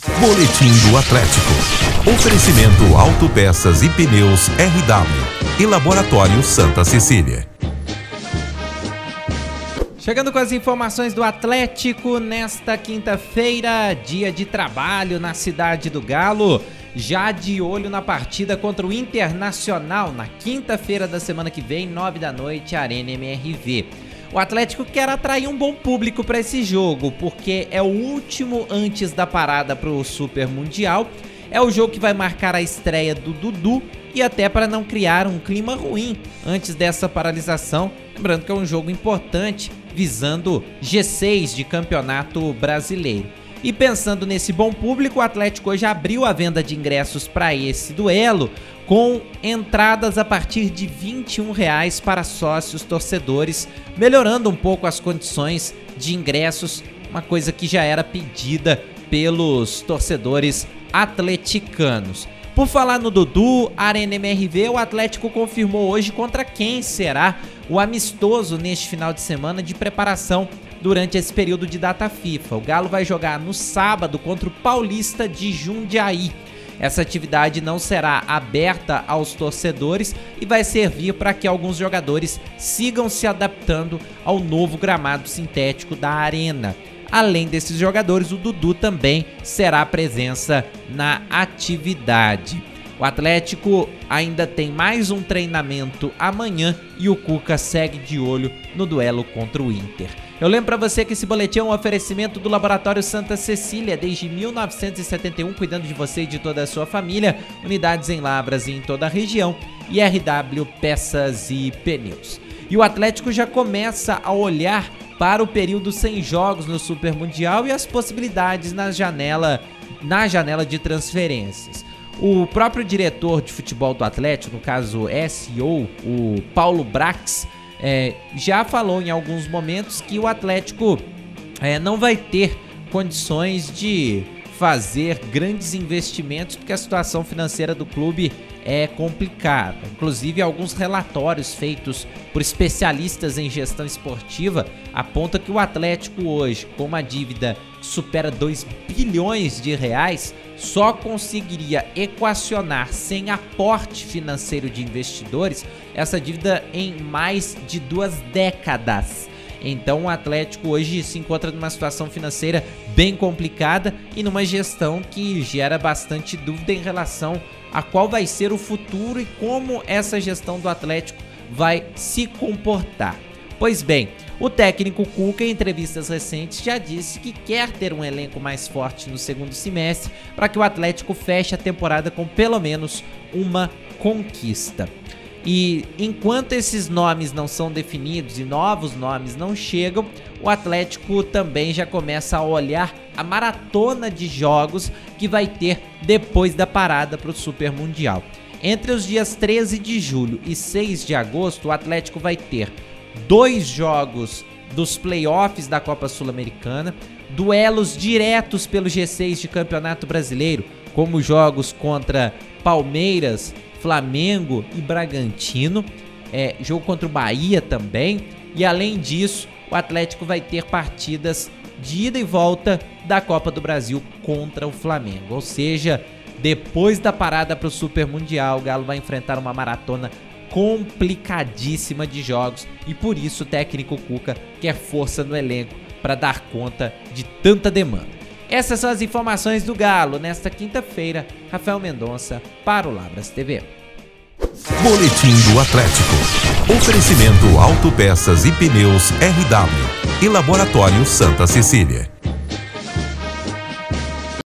Boletim do Atlético. Oferecimento Autopeças e Pneus RW e Laboratório Santa Cecília. Chegando com as informações do Atlético nesta quinta-feira, dia de trabalho na Cidade do Galo, já de olho na partida contra o Internacional na quinta-feira da semana que vem, 9 da noite, Arena MRV. O Atlético quer atrair um bom público para esse jogo, porque é o último antes da parada para o Super Mundial. É o jogo que vai marcar a estreia do Dudu e até para não criar um clima ruim antes dessa paralisação. Lembrando que é um jogo importante, visando G6 de Campeonato Brasileiro. E pensando nesse bom público, o Atlético hoje abriu a venda de ingressos para esse duelo, com entradas a partir de R$ 21,00 para sócios torcedores, melhorando um pouco as condições de ingressos, uma coisa que já era pedida pelos torcedores atleticanos. Por falar no Dudu, Arena MRV, o Atlético confirmou hoje contra quem será o amistoso neste final de semana de preparação durante esse período de data FIFA. O Galo vai jogar no sábado contra o Paulista de Jundiaí. Essa atividade não será aberta aos torcedores e vai servir para que alguns jogadores sigam se adaptando ao novo gramado sintético da arena. Além desses jogadores, o Dudu também será presença na atividade. O Atlético ainda tem mais um treinamento amanhã e o Cuca segue de olho no duelo contra o Inter. Eu lembro para você que esse boletim é um oferecimento do Laboratório Santa Cecília, desde 1971, cuidando de você e de toda a sua família, unidades em Lavras e em toda a região, e RW Peças e Pneus. E o Atlético já começa a olhar para o período sem jogos no Super Mundial e as possibilidades na janela de transferências. O próprio diretor de futebol do Atlético, no caso SEO, o Paulo Brax, já falou em alguns momentos que o Atlético não vai ter condições de fazer grandes investimentos porque a situação financeira do clube é complicada. Inclusive, alguns relatórios feitos por especialistas em gestão esportiva apontam que o Atlético hoje, com uma dívida que supera 2 bilhões de reais, só conseguiria equacionar sem aporte financeiro de investidores essa dívida em mais de 2 décadas. Então o Atlético hoje se encontra numa situação financeira bem complicada e numa gestão que gera bastante dúvida em relação a qual vai ser o futuro e como essa gestão do Atlético vai se comportar. Pois bem, o técnico Cuca, em entrevistas recentes, já disse que quer ter um elenco mais forte no segundo semestre para que o Atlético feche a temporada com pelo menos uma conquista. E enquanto esses nomes não são definidos e novos nomes não chegam, o Atlético também já começa a olhar a maratona de jogos que vai ter depois da parada para o Super Mundial. Entre os dias 13 de julho e 6 de agosto, o Atlético vai ter 2 jogos dos playoffs da Copa Sul-Americana, duelos diretos pelo G6 de Campeonato Brasileiro, como jogos contra Palmeiras, Flamengo e Bragantino, jogo contra o Bahia também, e além disso, o Atlético vai ter partidas de ida e volta da Copa do Brasil contra o Flamengo, ou seja, depois da parada para o Super Mundial, o Galo vai enfrentar uma maratona complicadíssima de jogos e por isso o técnico Cuca quer força no elenco para dar conta de tanta demanda. Essas são as informações do Galo nesta quinta-feira. Rafael Mendonça para o Lavras TV. Boletim do Atlético. Oferecimento Autopeças e Pneus RW e Laboratório Santa Cecília.